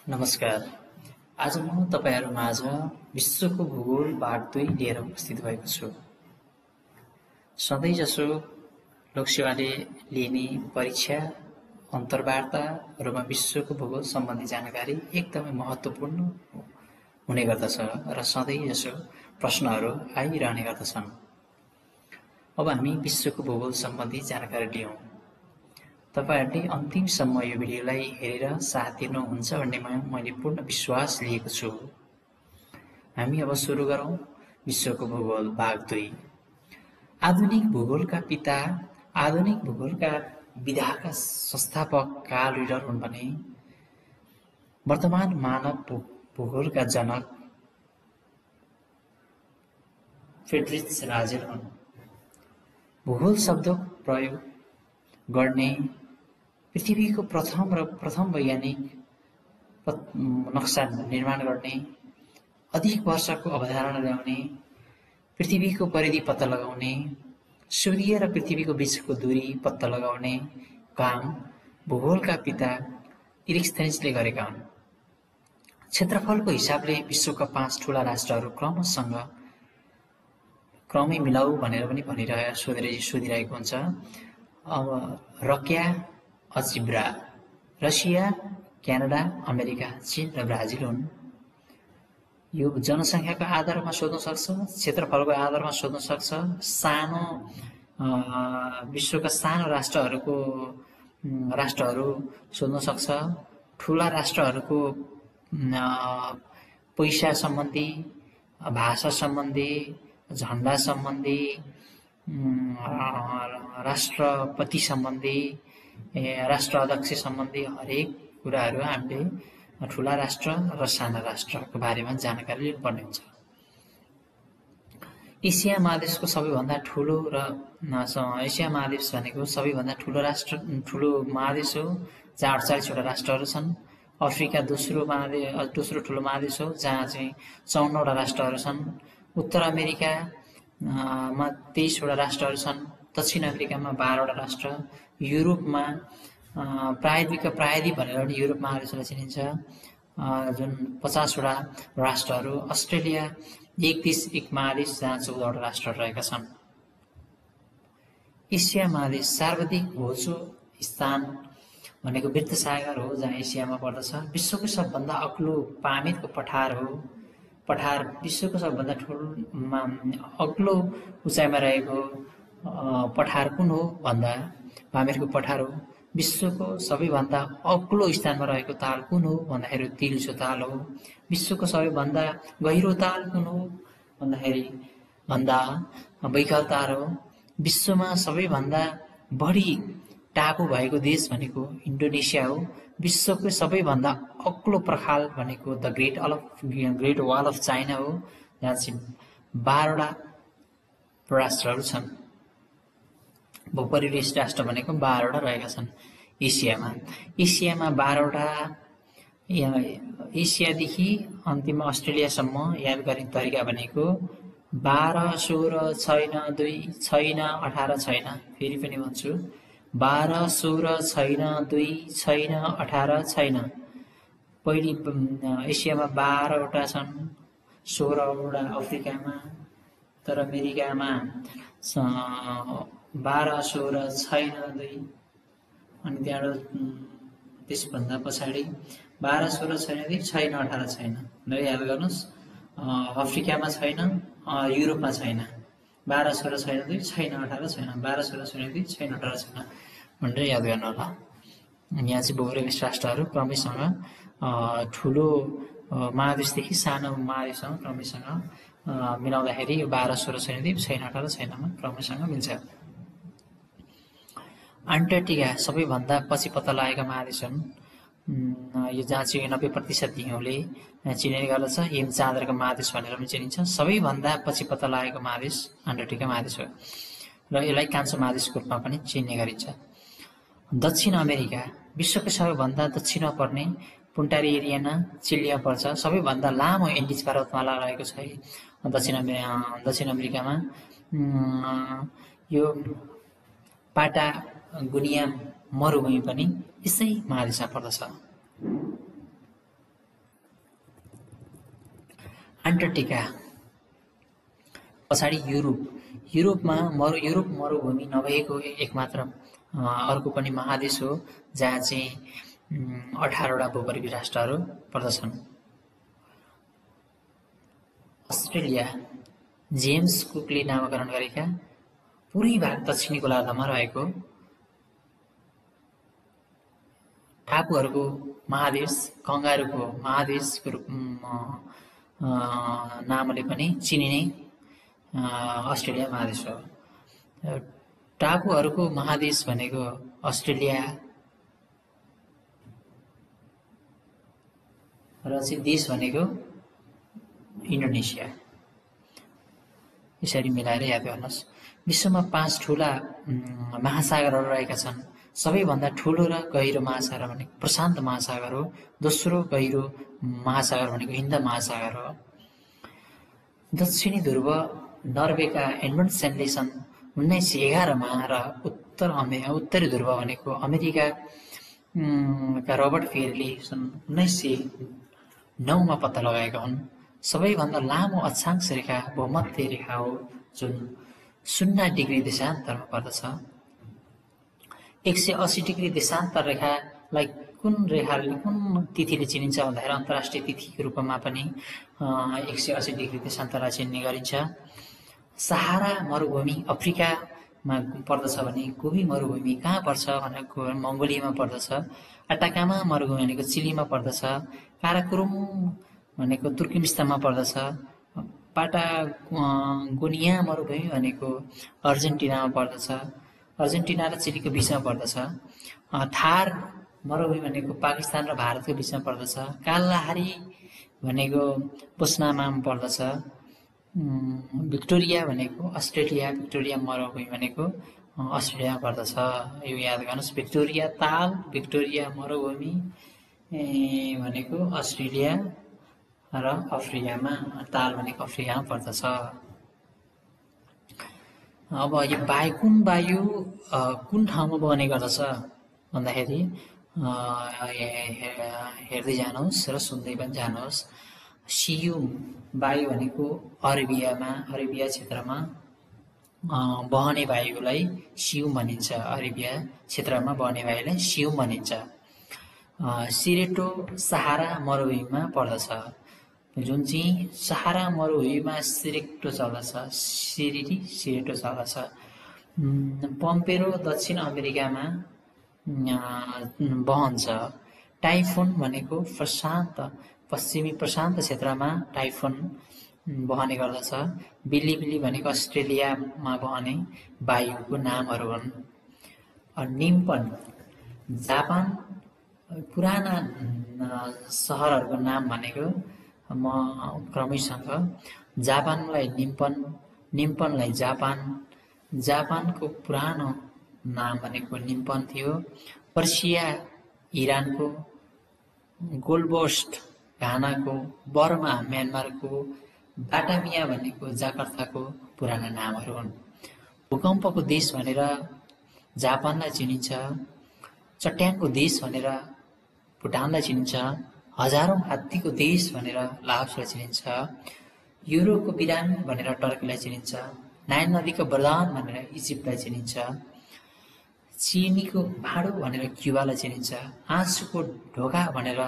नमस्कार। आज म तपाईहरुमाझ विश्वको भूगोल भाग 2 लिएर उपस्थित भएको छु। सधैँजसो लोकसेवाले लिने परीक्षा अन्तर्वार्ताहरूमा विश्वको भूगोल सम्बन्धी जानकारी एकदमै महत्त्वपूर्ण हुने गर्दछ र सधैँजसो प्रश्नहरू आइरहने गर्दछन्। अब हामी विश्वको भूगोल सम्बन्धी जानकारी लियौं। तपाईहरुले अन्तिमसम्म यो भिडियोलाई हेरेर साथ दिनुहुन्छ भन्ने मैले पूर्ण विश्वास लिएको छु। हामी अब सुरु गरौं विश्वको भूगोल भाग 2। आधुनिक भूगोलका पिता, आधुनिक भूगोलका विधाका संस्थापक कार्ल रिडर हुन् भने वर्तमान मानव भूगोलका जनक फ्रेडरिच राजेल हुन्। भूगोल शब्दको प्रयोग गर्ने पृथ्वीको प्रथम वैज्ञानिक नक्सा निर्माण गर्ने, अधिक वर्षको अवधारणा ल्याउने, पृथ्वीको परिधि पत्ता लगाउने, सूर्य र पृथ्वीको बीचको दूरी पत्ता लगाउने काम भूगोलका पिता इरिस्थेनिसले गरेका हुन्। क्षेत्रफलको हिसाबले विश्वका 5 ठूला राष्ट्रहरू क्रमै मिलाऊ भनेर पनि सोधिरहेको हुन्छ। अब रक्या, अजिब्रा, रसिया, क्यानाडा, अमेरिका, चीन र ब्राजिल हुन्। यो जनसङ्ख्याको आधारमा सोध्न सक्छ, क्षेत्रफलको आधारमा सोध्न सक्छ, विश्वका सानो राष्ट्रहरू सोध्न सक्छ, ठूला राष्ट्रहरूको पैसा सम्बन्धी, भाषा सम्बन्धी, झण्डा सम्बन्धी, राष्ट्रपति सम्बन्धी, राष्ट्र अध्यक्ष सम्बन्धी हरेक कुराहरू हामीले ठूला राष्ट्र र साना राष्ट्रको बारेमा जानकारी लिनुपर्ने हुन्छ। एसिया महादेशको सबैभन्दा ठूलो एसिया महादेश भनेको सबैभन्दा ठूलो महादेश हो, जहाँ 48 वटा राष्ट्रहरू छन्। अफ्रिका दोस्रो ठूलो महादेश हो, जहाँ चाहिँ 54 वटा राष्ट्रहरू छन्। उत्तर अमेरिकामा 23 वटा राष्ट्रहरू छन्। दक्षिण अफ्रिकामा 12 वटा राष्ट्र। युरोपमा प्रायद्वीप भनेर पनि युरोप महादेशलाई चिनिन्छ, जुन 50 वटा राष्ट्रहरू। अस्ट्रेलिया एक महादेश, जहाँ 14 वटा राष्ट्रहरू रहेका छन्। एसिया महादेश सर्वाधिक होचो स्थान भनेको वृत्तसागर हो, जहाँ एसियामा पर्दछ। विश्वको सबभन्दा अग्लो पामेरको पठार हो। विश्वको सबभन्दा अग्लो उचाइमा रहेको पठार कुन हो भन्दा पामेरको पठार हो। विश्वको सबैभन्दा अग्लो स्थानमा रहेको ताल कुन हो भन्दाखेरि तिल्चो ताल हो। विश्वको सबैभन्दा गहिरो ताल कुन हो भन्दा बैकाल ताल हो। विश्वमा सबैभन्दा बढी टापु भएको देश भनेको इन्डोनेसिया हो। विश्वको सबैभन्दा अग्लो पर्खाल भनेको the great wall of China हो, जहाँ चाहिँ 12 वटा राष्ट्रहरू छन्। परिवेश राष्ट्र भनेको 12 वटा रहेका छन् एसियामा 12 वटा। एसियादेखि अन्तिममा अस्ट्रेलियासम्म याद गर्ने तरिका भनेको 12, 16 छैन, 2 छैन, 18 छैन। फेरि पनि भन्छु, 12, 16 छैन, 2 छैन, 18 छैन। पहिली एसियामा 12 वटा छन्, 16 वटा अफ्रिकामा, तर अमेरिकामा 12, 16 छैन, 2। अनि त्यहाँबाट त्यसभन्दा पछाडि 12, 16 छैन, 2 छैन, 18 छैन। ल याद गर्नुहोस्, अफ्रिकामा छैन, युरोपमा छैन। 12, 16 छैन, 2 छैन, 18 छैन। 12, 16 छैन, 2 छैन, 18 छैन भनेर याद गर्नु होला। यहाँ चाहिँ बहुपरिवेश राष्ट्रहरू क्रमैसँग ठूलो महादेशदेखि सानो महादेशसँग क्रमैसँग मिलाउँदाखेरि 12, 16 छैन, 2 छैन, 18 छैनमा क्रमैसँग मिल्छ। अन्टार्कटिका सबैभन्दा पछि पत्ता लागेका महादेश हुन्। यो जहाँ चाहिँ 90% हिउँले चिनिने गर्दछ। हिमचाँदरको महादेश भनेर पनि चिनिन्छ। सबैभन्दा पछि पत्ता लागेको महादेश अन्टार्कटिका महादेश हो र यसलाई कान्छो महादेशको रूपमा पनि चिन्ने गरिन्छ। दक्षिण अमेरिका विश्वको सबैभन्दा दक्षिणमा पर्ने पुन्टारिएरियाना चिलीमा पर्छ। सबैभन्दा लामो एन्डिज पर्वतमाला रहेको छ दक्षिण अमेरिकामा। यो पाटागोनिया मरुभूमि पनि यसै महादेशमा पर्दछ। अन्टार्क्टिका, पछाडि युरोपमा युरोप मरुभूमि नभएको एकमात्र अर्को पनि महादेश हो जहाँ चाहिँ 18वटा भूवर्गीय राष्ट्रहरू पर्दछन्। अस्ट्रेलिया, जेम्स कुकले नामाकरण गरेका पूर्वी भाग दक्षिणी गोलार्धमा रहेको टापुहरूको महादेश, कंगारुको महादेशको नामले पनि चिनिने अस्ट्रेलिया महादेश हो। टापुहरूको महादेश भनेको अस्ट्रेलिया र चाहिँ देश भनेको इन्डोनेसिया। यसरी मिलाएर याद गर्नुहोस्। विश्वमा 5 ठूला महासागरहरू रहेका छन्। सबैभन्दा ठूलो र गहिरो महासागर भनेको प्रशान्त महासागर हो। दोस्रो गहिरो महासागर भनेको हिन्द महासागर हो। दक्षिणी ध्रुव नर्वेका एडमन्डसनले सन् 1911 मा र उत्तरी ध्रुव भनेको अमेरिका का रबर्ट फेरीले सन् 1909 मा पत्ता लगाएका हुन्। सबैभन्दा लामो अक्षांश रेखा भूमध्य रेखा हो जुन 0 डिग्री देशान्तरमा पर्दछ। 180 डिग्री देशान्तर रेखालाई कुन तिथिले चिनिन्छ भन्दाखेरि अन्तर्राष्ट्रिय तिथिको रूपमा पनि 180 डिग्री देशान्तरलाई चिन्ने गरिन्छ। सहारा मरुभूमि अफ्रिकामा पर्दछ भने गोबी मरुभूमि कहाँ पर्छ भनेको मङ्गोलियामा पर्दछ। अटाकामा मरुभूमि भनेको चिलीमा पर्दछ। काराकोरम भनेको तुर्कमेनिस्तानमा पर्दछ। पाटागोनिया मरुभूमि भनेको अर्जेन्टिनामा पर्दछ। अर्जेन्टिना र चिलीको बीचमा पर्दछ। थार मरुभूमि भनेको पाकिस्तान र भारतको बीचमा पर्दछ। कालाहारी भनेको बोस्नामा पर्दछ। भिक्टोरिया भनेको अस्ट्रेलिया, भिक्टोरिया मरुभूमि भनेको अस्ट्रेलियामा पर्दछ। यो याद गर्नुहोस्। भिक्टोरिया ताल, भिक्टोरिया मरुभूमि भनेको अस्ट्रेलिया र अफ्रिकामा, ताल भनेको अफ्रिकामा पर्दछ। अब यो वायु कुन ठाउँमा बग्ने गर्दछ भन्दाखेरि हेर्दै जानुहोस् र सुन्दै पनि जानुहोस्। सियुम वायु भनेको अरेबिया क्षेत्रमा बहने वायुलाई सियुम भनिन्छ। अरेबिया क्षेत्रमा बहने वायुलाई सियुम भनिन्छ। सिरेटो सहारा मरुभूमिमा पर्दछ। जुन चाहिँ सहारा मरुभूमिमा सिरेटो चल्दछ, सिरेटो चल्दछ। पम्पेरो दक्षिण अमेरिकामा बहन्छ। टाइफुन भनेको पश्चिमी प्रशान्त क्षेत्रमा टाइफुन बहने गर्दछ। बिलिबिली भनेको अस्ट्रेलियामा बहने वायुको नामहरू हुन्। निम्पन जापान पुराना सहरहरूको नाम भनेको म क्रमैसँग जापानलाई निम्पनलाई जापानको पुरानो नाम भनेको निम्पन थियो। पर्सिया इरानको, गोल्डकोस्ट घानाको, बर्मा म्यानमारको, बाटामिया भनेको जाकार्ताको पुराना नामहरू हुन्। भूकम्पको देश भनेर जापानलाई चिनिन्छ। चट्याङको देश भनेर भुटानलाई चिनिन्छ। हजारौं हात्तीको देश भनेर लाओसलाई चिनिन्छ। युरोपको बिरामी भनेर टर्कीलाई चिनिन्छ। नाइल नदीको वरदान भनेर इजिप्टलाई चिनिन्छ। चिनीको भाँडो भनेर क्युबालाई चिनिन्छ। आँसुको ढोका भनेर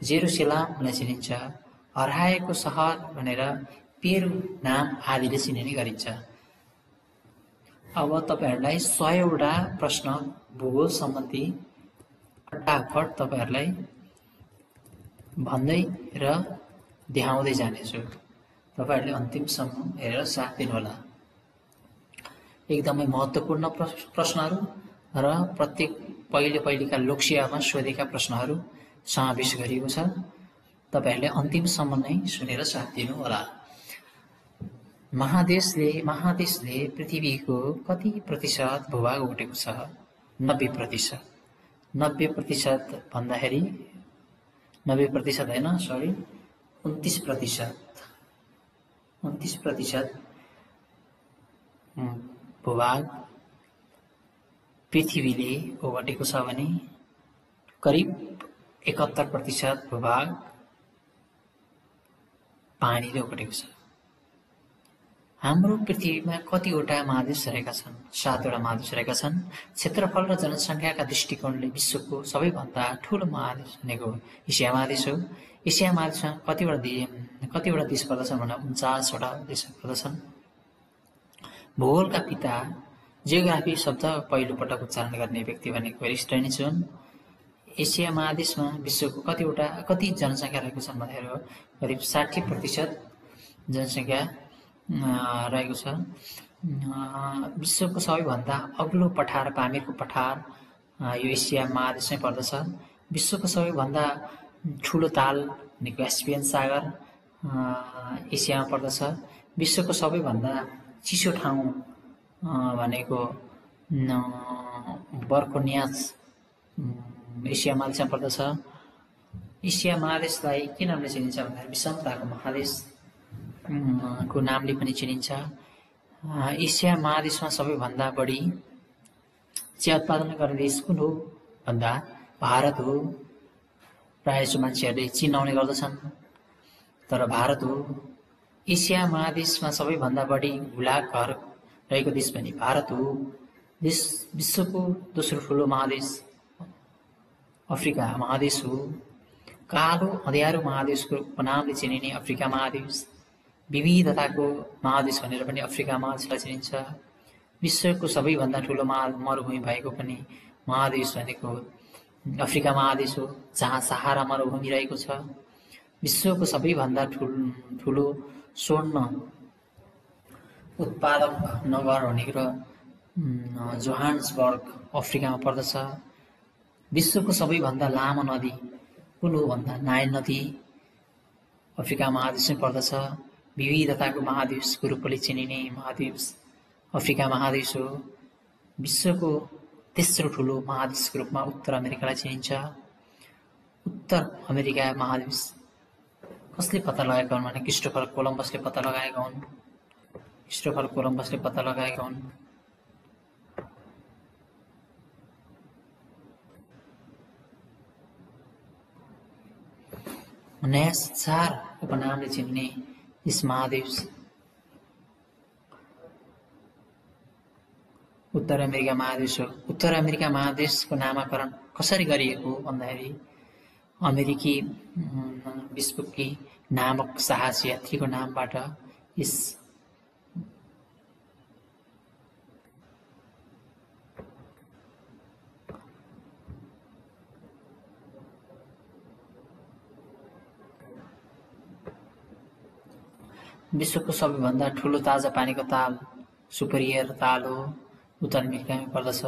जेरुसलेमलाई चिनिन्छ। हराएको सहर भनेर पेरु नाम आदिले चिनिने गरिन्छ। अब तपाईहरुलाई 100 वटा प्रश्न भूगोल सम्बन्धी फटाफट तपाईहरुलाई भन्दै र देखाउँदै जानेछु। तपाईहरुले अन्तिमसम्म हेरेर साथ दिनुहोला। एकदमै महत्त्वपूर्ण प्रश्नहरू र प्रत्येक पहिलेका लोकसेवामा सोधेका प्रश्नहरू समावेश गरिएको छ। तपाईहरुले अन्तिमसम्म नै सुनेर साथ दिनुहोला। महादेशले पृथ्वीको कति प्रतिशत भूभाग ओगटेको छ? 90%। 90% भन्दाखेरि 90% हैन, सरी, 29%। 29% भूभाग पृथ्वीले ओगटेको छ भने करिब 71% भूभाग पानीले ओगटेको छ। हाम्रो पृथ्वीमा कतिवटा महादेश रहेका छन्? 7वटा महादेश रहेका छन्। क्षेत्रफल र जनसङ्ख्याका दृष्टिकोणले विश्वको सबैभन्दा ठुलो महादेश भनेको एसिया महादेश हो। एसिया महादेशमा कतिवटा देश पर्दछन् भन्दा 49वटा देश पर्दछन्। भूगोलका पिता, जियोग्राफी शब्द पहिलो पटक उच्चारण गर्ने व्यक्ति भनेको एरिस्टोनिस हुन्। एसिया महादेशमा विश्वको कति जनसङ्ख्या रहेको छन् भन्दाखेरि करिब 60% जनसङ्ख्या रहेको छ। विश्वको सबैभन्दा अग्लो पठार पामीरको पठार यो एसिया महादेशमै पर्दछ। विश्वको सबैभन्दा ठुलो ताल भनेको क्यास्पियन सागर एसियामा पर्दछ। विश्वको सबैभन्दा चिसो ठाउँ भनेको बर्कोनियास एसिया महादेशमा पर्दछ। एसिया महादेशलाई के नामले चिनिन्छ भन्दाखेरि विषमताको महादेश को नामले पनि चिनिन्छ। एसिया महादेशमा सबैभन्दा बढी चिया उत्पादन गर्ने देश कुन हो भन्दा भारत हो। प्रायःजसो मान्छेहरूले चिनाउने गर्दछन्, तर भारत हो। एसिया महादेशमा सबैभन्दा बढी हुलाक घर रहेको देश पनि भारत हो। विश्वको दोस्रो ठुलो महादेश अफ्रिका महादेश हो। कालो अँध्यारो महादेशको उपनामले चिनिने अफ्रिका महादेश, विविधताको महादेश भनेर पनि अफ्रिका महादेशलाई चिनिन्छ। विश्वको सबैभन्दा ठुलो मरुभूमि भएको पनि महादेश भनेको अफ्रिका महादेश हो, जहाँ सहारा मरुभूमि रहेको छ। विश्वको सबैभन्दा ठुलो स्वर्ण उत्पादक नगर भनेको जोहान्सबर्ग अफ्रिकामा पर्दछ। विश्वको सबैभन्दा लामो नदी कुन हो भन्दा नाइल नदी अफ्रिका महादेशमै पर्दछ। विविधताको महादेशको रूपले चिनिने महादेश अफ्रिका महादेश हो। विश्वको तेस्रो ठुलो महादेशको रूपमा उत्तर अमेरिकालाई चिनिन्छ। उत्तर अमेरिका महादेश कसले पत्ता लगाएका हुन् भने क्रिस्टोफर कोलम्बसले पत्ता लगाएका हुन्। क्रिस्टोफर कोलम्बसले पत्ता लगाएका हुन्। नयाँ संसार उपनामले चिनिने यस महादेश उत्तर अमेरिका महादेश हो। उत्तर अमेरिका महादेशको नामाकरण कसरी गरिएको भन्दाखेरि अमेरिकी विस्पुकी नामक साहसी यात्रीको नामबाट यस विश्वको सबैभन्दा ठुलो ताजा पानीको ताल सुपरियर ताल हो, उत्तर अमेरिकामै पर्दछ।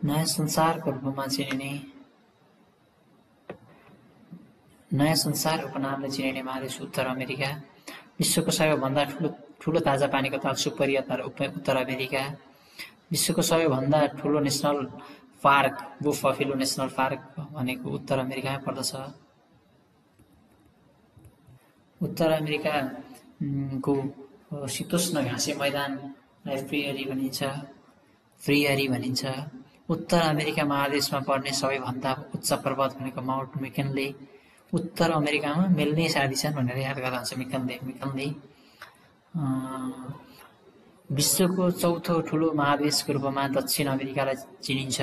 नयाँ संसारको रूपमा चिनिने नयाँ संसार उपनामले चिनिने महादेश उत्तर अमेरिका। विश्वको सबैभन्दा ठुलो ताजा पानीको ताल सुपरियर ताल उत्तर अमेरिका। विश्वको सबैभन्दा ठुलो national park buffalo national park भनेको उत्तर अमेरिकामै पर्दछ। उत्तर अमेरिकाको शीतोष्ण घाँसे मैदानलाई प्रियरी भनिन्छ। उत्तर अमेरिका महादेशमा पर्ने सबैभन्दा उच्च पर्वत भनेको माउन्ट मेकिनले उत्तर अमेरिकामा मिल्ने साथी छन् भनेर याद गर्दा हुन्छ। मेकिनले विश्वको चौथो ठुलो महादेशको रूपमा दक्षिण अमेरिकालाई चिनिन्छ।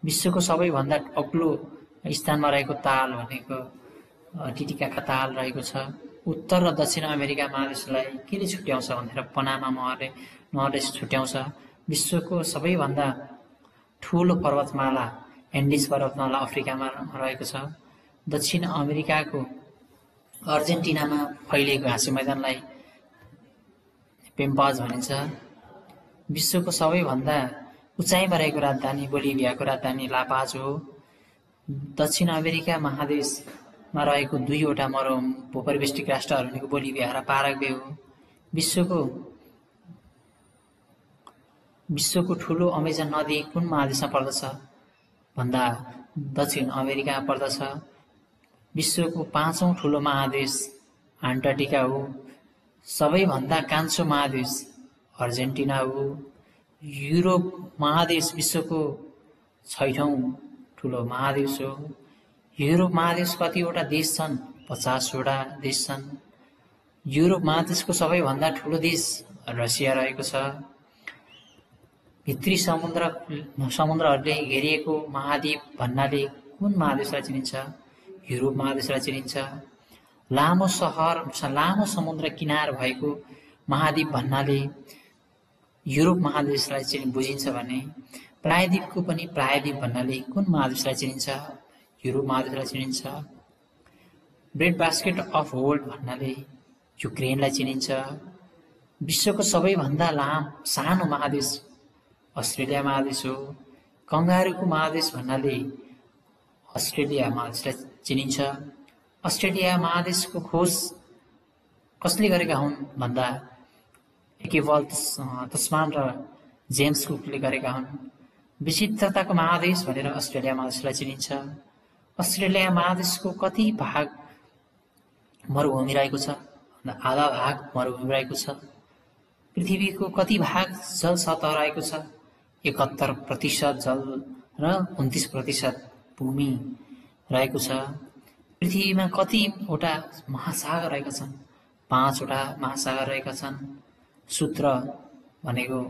विश्वको सबैभन्दा अग्लो स्थानमा रहेको ताल भनेको टिटिकाका ताल रहेको छ। उत्तर र दक्षिण अमेरिका महादेशलाई केले छुट्याउँछ भनेर पनामा नहरले छुट्याउँछ। विश्वको सबैभन्दा ठुलो पर्वतमाला एन्डिज पर्वतमाला अफ्रिकामा रहेको छ। दक्षिण अमेरिकाको अर्जेन्टिनामा फैलिएको घाँसे मैदानलाई पेम्पाज भनिन्छ। विश्वको सबैभन्दा उचाइमा रहेको राजधानी बोलिभियाको राजधानी लापाज हो। दक्षिण अमेरिका महादेशमा रहेको दुईवटा भूपरिवेष्टित राष्ट्रहरू भनेको बोलिभिया र पाराग्वे हो। विश्वको ठुलो अमेजन नदी कुन महादेशमा पर्दछ भन्दा दक्षिण अमेरिकामा पर्दछ। विश्वको 5औं ठुलो महादेश अन्टार्कटिका हो। सबैभन्दा कान्छो महादेश अर्जेन्टिना हो। युरोप महादेश विश्वको 6औं ठुलो महादेश हो। युरोप महादेश कतिवटा देश छन्? 50वटा देश छन्। युरोप महादेशको सबैभन्दा ठुलो देश रसिया रहेको छ। भित्री समुद्रहरूले घेरिएको महाद्वीप भन्नाले कुन महादेशलाई चिनिन्छ? युरोप महादेशलाई चिनिन्छ। लामो समुद्र किनार भएको महाद्वीप भन्नाले युरोप महादेशलाई बुझिन्छ भने प्रायद्वीपको पनि प्रायद्वीप भन्नाले कुन महादेशलाई चिनिन्छ? युरोप महादेशलाई चिनिन्छ। ब्रेड बास्केट अफ वर्ल्ड भन्नाले युक्रेनलाई चिनिन्छ। विश्वको सबैभन्दा सानो महादेश अस्ट्रेलिया महादेश हो। कंगारुको महादेश भन्नाले अस्ट्रेलिया महादेशलाई चिनिन्छ। अस्ट्रेलिया महादेशको खोज कसले गरेका हुन् भन्दा केवल तस्मान र जेम्स कुकले गरेका हुन्। विचित्रताको महादेश भनेर अस्ट्रेलिया महादेशलाई चिनिन्छ। अस्ट्रेलिया महादेशको कति भाग मरुभूमि रहेको छ? आधा भाग मरुभूमि रहेको छ। पृथ्वीको कति भाग जल सतह रहेको छ? 71% जल र 29% भूमि रहेको छ। पृथ्वीमा कतिवटा महासागर रहेका छन्? 5वटा महासागर रहेका छन्। सूत्र भनेको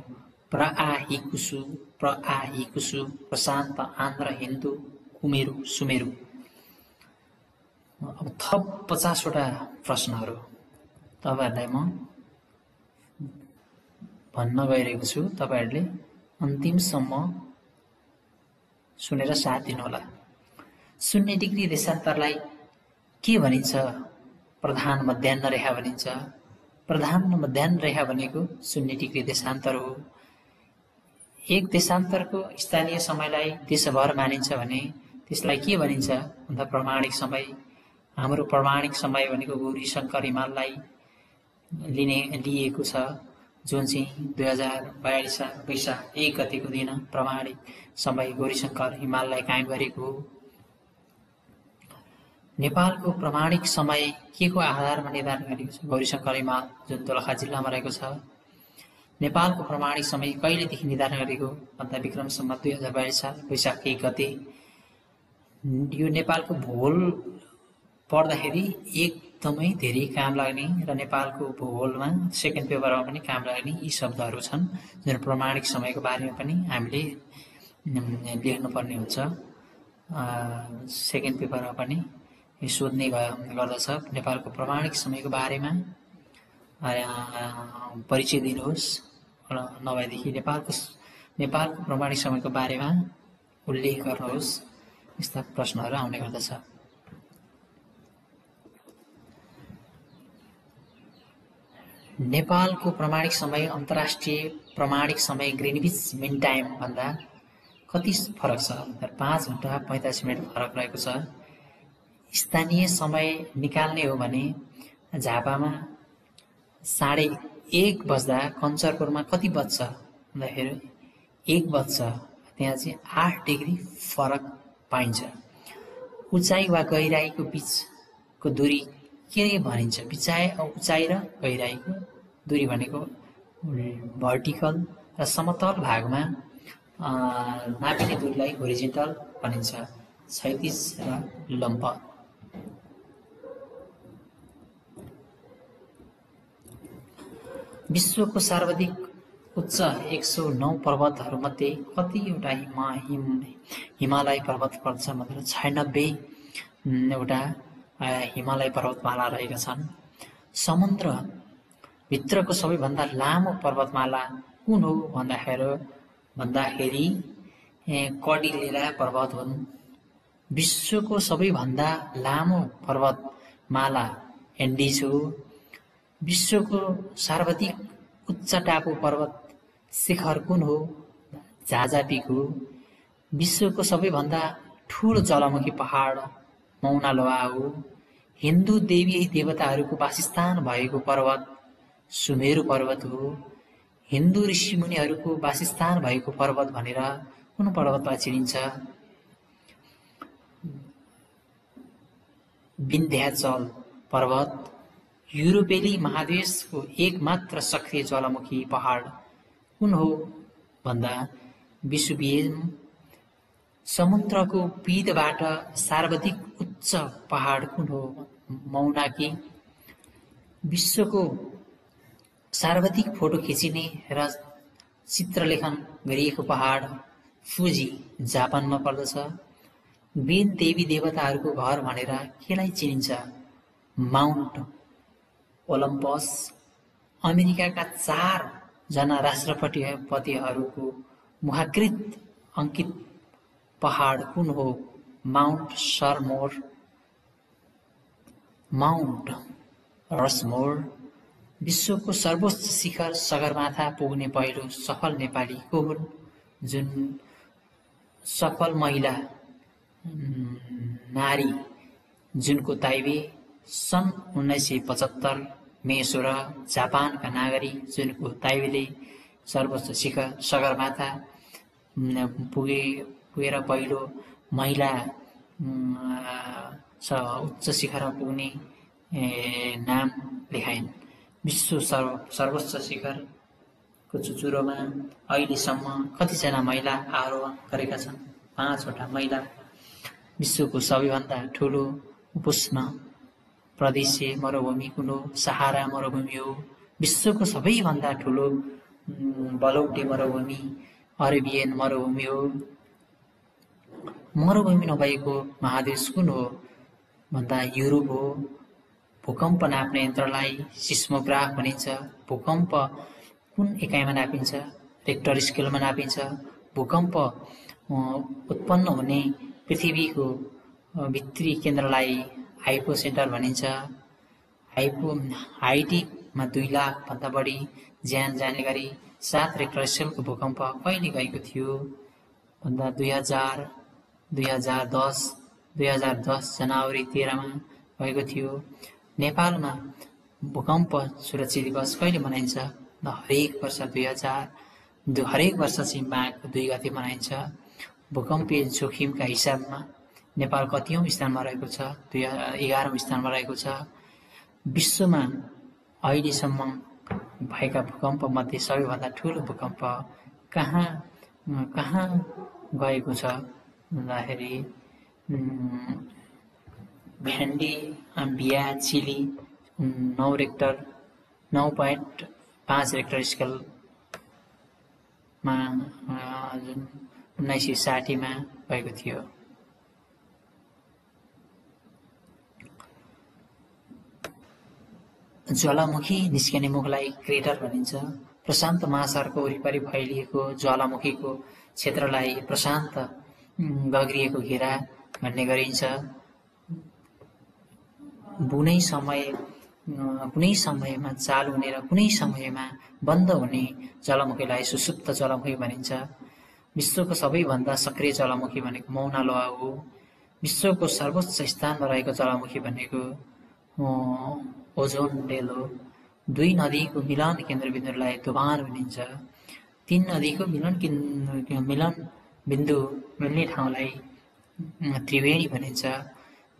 प्रआहिकुसु, प्रशान्त, आन्ध्र, हिन्दू, कुमेरु, सुमेरु। अब थप 50वटा प्रश्नहरू तपाईहरुलाई म भन्न गइरहेको छु। तपाईहरुले अन्तिमसम्म सुनेर साथ दिनुहोला। 0 डिग्री देशान्तरलाई के भनिन्छ? प्रधान मध्याह्न रेखा भनिन्छ। प्रधान मध्याह्न रेखा भनेको 0 डिग्री देशान्तर हो। एक देशान्तरको स्थानीय समयलाई देशभर मानिन्छ भने त्यसलाई के भनिन्छ भन्दा प्रमाणिक समय। हाम्रो प्रमाणिक समय भनेको गौरी शंकर हिमाललाई लिएको छ, जुन चाहिँ 2042 साल वैशाख 1 गतेको दिन प्रमाणिक समय गौरी शंकर हिमाललाई कायम गरेको हो। नेपालको प्रमाणिक समय के को आधारमा निर्धारण गरिएको छ? गौरी शंकर हिमाल जुन दोलखा जिल्लामा रहेको छ। नेपालको प्रमाणिक समय कहिलेदेखि निर्धारण गरेको भन्दा विक्रम सम्वत 2042 साल वैशाख 1 गते। यो नेपालको भूगोल पढ्दाखेरि एकदमै धेरै काम लाग्ने र नेपालको भूगोलमा सेकेन्ड पेपरमा पनि काम लाग्ने यी शब्दहरू छन्, जुन प्रमाणिक समयको बारेमा पनि हामीले लेख्नुपर्ने हुन्छ। सेकेन्ड पेपरमा पनि सोध्ने गर्दछ। नेपालको प्रमाणिक समयको बारेमा परिचय दिनुहोस्, नभएदेखि नेपालको प्रमाणिक समयको बारेमा उल्लेख गर्नुहोस्। यस्ता प्रश्नहरू आउने गर्दछ। नेपालको प्रमाणिक समय अन्तर्राष्ट्रिय प्रमाणिक समय ग्रिनिविच मिन टाइम भन्दा कति फरक छ? 5 घण्टा 45 मिनट फरक रहेको छ। स्थानीय समय निकाल्ने हो भने झापामा 1:30 बज्दा कञ्चरपुरमा कति बज्छ भन्दाखेरि 1 बज्छ। त्यहाँ चाहिँ 8 डिग्री फरक पाइन्छ। उचाइ वा गहिराईको बीचको दूरी के भनिन्छ? उचाइ र गहिराईको दूरी भनेको भर्टिकल र समतल भागमा नापिने दूरीलाई होरिजेन्टल भनिन्छ। क्षैतिज र लम्ब। विश्वको सर्वाधिक उच्च 109 पर्वतहरूमध्ये कतिवटा हिमालय पर्वत पर्दछ भनेर 96 वटा हिमालय पर्वतमाला रहेका छन्। समुद्र भित्रको सबैभन्दा लामो पर्वतमाला कुन हो भन्दाखेरि कर्डिलेरा पर्वत हुन्। विश्वको सबैभन्दा लामो पर्वतमाला एन्डिज हो। विश्वको सर्वाधिक उच्च टापु पर्वत शिखर कुन हो? झाजा पिक हो। विश्वको सबैभन्दा ठूलो ज्वालामुखी पहाड मौना लोआ हो। हिन्दू देवी देवताहरूको वासस्थान भएको पर्वत सुमेरु पर्वत हो। हिन्दू ऋषिमुनिहरूको वासस्थान भएको पर्वत भनेर कुन पर्वतलाई चिनिन्छ? विन्ध्याचल पर्वत युरोपेली महादेशको एकमात्र सक्रिय ज्वालामुखी पहाड कुन हो भन्दा विश्ववियम समुद्रको पिँधबाट सर्वाधिक उच्च पहाड कुन हो मौनाकी विश्वको सर्वाधिक फोटो खिचिने र चित्रलेखन गरिएको पहाड फुजी जापानमा पर्दछ। वेद देवी देवताहरूको घर भनेर केलाई चिनिन्छ माउन्ट ओलम्पस। अमेरिकाका 4 जना राष्ट्रपतिहरूको मुखाकृत अंकित पहाड कुन हो माउन्ट सरमोर। माउन्ट रसमोर विश्वको सर्वोच्च शिखर सगरमाथा पुग्ने पहिलो सफल नेपाली को हुन् जुन सफल महिला नारी जुनको ताइबे सन् 1975 मे 16 जापानका नागरिक जुनको ताइबेले सर्वोच्च शिखर सगरमाथा पुगेर पहिलो महिला उच्च शिखरमा पुग्ने नाम लेखाइन्। विश्व सर्वोच्च शिखरको चुचुरोमा अहिलेसम्म कतिजना महिला आरोहण गरेका छन्? 5 वटा महिला। विश्वको सबैभन्दा ठुलो उपोष्ण प्रदेशीय मरुभूमि कुन हो? सहारा मरुभूमि हो। विश्वको सबैभन्दा ठुलो बलौटे मरुभूमि अरेबियन मरुभूमि हो। मरुभूमि नभएको महादेश कुन हो भन्दा युरोप हो। भूकम्प नाप्ने यन्त्रलाई सिस्मोग्राफ भनिन्छ। भूकम्प कुन एकाइमा नापिन्छ? रेक्टर स्केलमा नापिन्छ। भूकम्प उत्पन्न हुने पृथ्वीको भित्री केन्द्रलाई हाइपो सेन्टर भनिन्छ। हाइटीमा 2 लाख भन्दा बढी ज्यान जाने गरी 7 रेक्टर स्केलको भूकम्प कहिले गएको थियो भन्दा 2010 जनवरी 13 मा भएको थियो। नेपालमा भूकम्प सुरक्षा दिवस कहिले मनाइन्छ? हरेक वर्ष चाहिँ माघ 2 गते मनाइन्छ। भूकम्पीय जोखिमका हिसाबमा नेपाल कतिऔं स्थानमा रहेको छ? 11औं स्थानमा रहेको छ। विश्वमा अहिलेसम्म भएका भूकम्प मध्ये सबैभन्दा ठुलो भूकम्प कहाँ गएको छ भन्दाखेरि भेन्डिया चिली 9.5 रेक्टर स्केलमा जुन 1960 मा भएको थियो। ज्वालामुखी निस्कने मुखलाई क्रेटर भनिन्छ। प्रशान्त महासागरको वरिपरि फैलिएको ज्वालामुखीको क्षेत्रलाई प्रशान्त गग्रिएको घेरा भन्ने गरिन्छ। कुनै समयमा चालु हुने र कुनै समयमा बन्द हुने ज्वालामुखीलाई सुसुप्त ज्वालामुखी भनिन्छ। विश्वको सबैभन्दा सक्रिय ज्वालामुखी भनेको मौना लोहा हो। विश्वको सर्वोच्च स्थानमा रहेको ज्वालामुखी भनेको ओजोन डेल हो। 2 नदीको मिलन केन्द्रबिन्दुलाई दोभान भनिन्छ। 3 नदीको मिलन बिन्दु मिल्ने ठाउँलाई त्रिवेणी भनिन्छ।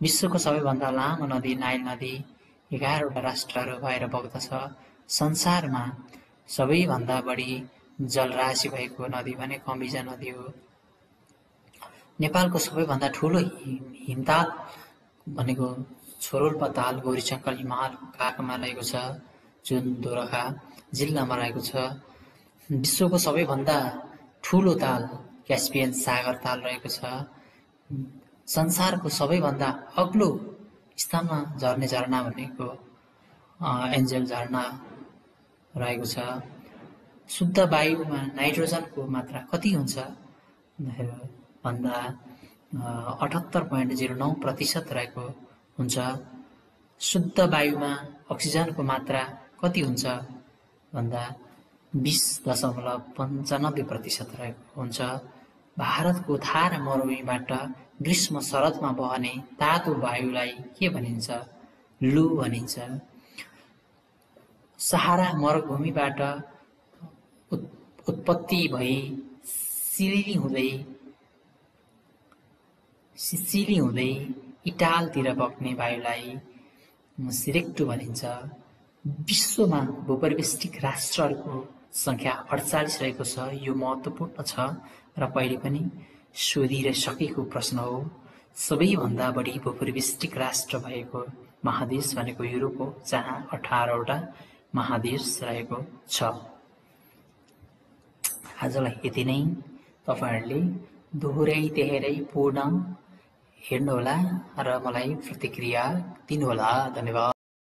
विश्वको सबैभन्दा लामो नदी नाइल नदी 11 वटा राष्ट्रहरू भएर बग्दछ। संसारमा सबैभन्दा बढी जलराशि भएको नदी भनेको अम्बिजा नदी हो। नेपालको सबैभन्दा ठुलो हिमताल भनेको छोरोल्पा ताल गौरीशङ्कर हिमाल काखमा रहेको छ जुन दोलखा जिल्लामा रहेको छ। विश्वको सबैभन्दा ठुलो ताल क्यास्पियन सागर ताल रहेको छ। संसारको सबैभन्दा अग्लो स्थानमा झर्ने झरना भनेको एन्जल झरना रहेको छ। शुद्ध वायुमा नाइट्रोजनको मात्रा कति हुन्छ भन्दा 78.09% रहेको हुन्छ। शुद्ध वायुमा अक्सिजनको मात्रा कति हुन्छ भन्दा 20.95% रहेको हुन्छ। भारतको थारा मरुभूमिबाट ग्रीष्म शरदमा बहने तातो वायुलाई के भनिन्छ? लु भनिन्छ। सहारा मरुभूमिबाट उत्पत्ति भई सिसिली हुँदै इटालतिर बग्ने वायुलाई सिरेक्टु भनिन्छ। विश्वमा भूपरिवेष्टित राष्ट्रहरूको संख्या 48 रहेको छ। यो महत्त्वपूर्ण छ र पहिले पनि सोधिसकेको प्रश्न हो। सबैभन्दा बढी भूपरिवेष्टित राष्ट्र भएको महादेश भनेको युरोप हो, जहाँ 18वटा महादेश रहेको छ। आजलाई यति नै। तपाईहरुले दोहोर्याई पूर्ण हेर्नुहोला र मलाई प्रतिक्रिया दिनुहोला। धन्यवाद।